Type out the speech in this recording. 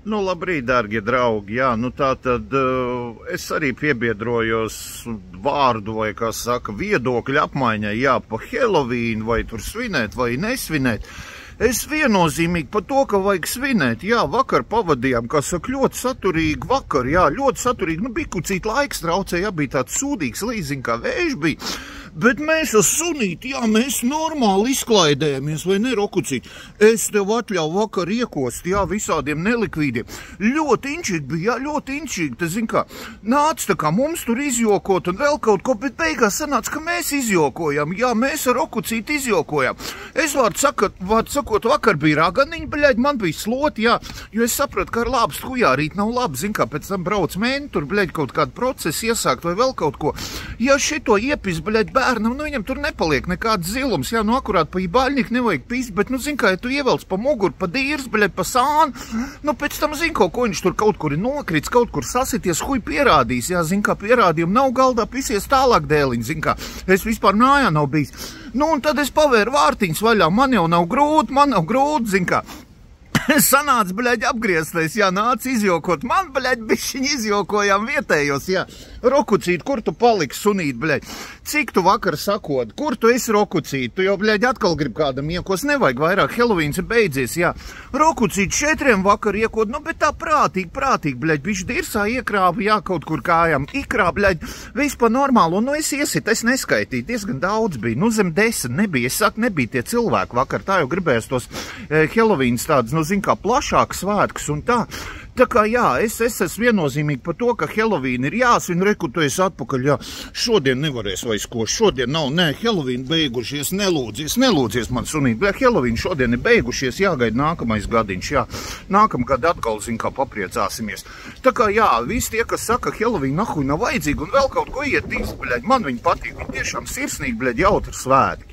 Nu, labrīt, dārgie draugi, jā, nu tā tad es arī piebiedrojos vārdu vai, kā saka, viedokļu apmaiņai, jā, pa Helovīnu, vai tur svinēt vai nesvinēt. Es viennozīmīgi par to, ka vajag svinēt, jā, vakar pavadījām, kā saka, ļoti saturīgi vakar, jā, ļoti saturīgi, nu, bija kucīt laiks traucēja, jā, bija tāds sūdīgs līziņ, kā vējš bija. Bet mēs ar sunīti, jā, mēs normāli izklaidējamies, vai ne, Rokucīt? Es tev atļauju vakar iekost, jā, visādiem nelikvīdiem. Ļoti inčīgi bija, jā, ļoti inčīgi, te zin kā, nāc tā kā mums tur izjokot un vēl kaut ko, bet beigās sanāca, ka mēs izjokojam, jā, mēs ar Rokucīt izjokojam. Es vārdu sakot, vakar bija raganiņi, bļaļ, man bija sloti, jā, jo es sapratu, ka ar lābas hujā rīt nav labi, zin kā, pēc tam brauc mēni, tur, bļaļ, kaut kādu procesu iesākt vai vēl kaut ko. Ja šito iepis, bļaļ, bērnam, nu viņam tur nepaliek nekāds zilums, jā, nu akurāt pa ībaļņiku nevajag pist, bet, nu, zin kā, ja tu ievelc pa muguru, pa dīrs, bļaļ, pa sānu, nu, pēc tam, zin ko viņš tur kaut kur ir nokrits, kaut kur sasities, huj pierādīs, jā, zin kā, pierādījumi nav galdā, pisies tālāk dēliņ, zin kā, es vispār mājā nav bijis. Nu, un tad es pavēru vārtiņus vaļā, man jau nav grūti, zin kā. Sanāca, bļaļ, apgrieztais, jā, nāca izjokot. Man, bļaļ, bišķiņi izjokojām vietējos, jā. Rokucīt, kur tu paliksi, sunīt, bļaļ? Cik tu vakar sakod? Kur tu esi, Rokucīt? Tu jau, bļaļ, atkal grib kādam iekos, nevajag vairāk, Helovīns ir beidzies, jā. Rokucīt, 4 vakar iekot, nu, bet tā prātīgi, bļaļ, bišķi dirsā iekrāpa, jā, kaut kur kājām, ikrā, bļaļ, vispār normāli, un, nu, es neskaitīju, diezgan daudz bija, nu, zem 10 nebija, es saku, nebija tie cilvēki vakar, tā jau gribējās tos Helovīns tādas, nu, zin kā plašāks svētkus un tā. Tā kā jā, es esmu viennozīmīgi par to, ka Helovīna ir jāsvin, reku tu esi atpakaļ, jā, šodien nevarēs vairs ko, šodien nav, nē, Helovīna beigušies, nelūdzies man sunīt, bet Helovīna šodien ir beigušies, jāgaida nākamais gadiņš, jā, nākamgad atkal, zin kā, papriecāsimies. Tā kā jā, visi tie, kas saka, Helovīna nahuj nav vajadzīga un vēl kaut ko iet īsti, bļaļ, man viņi patīk, viņi tiešām sirsnīgi, bļaļ, jautri svētki.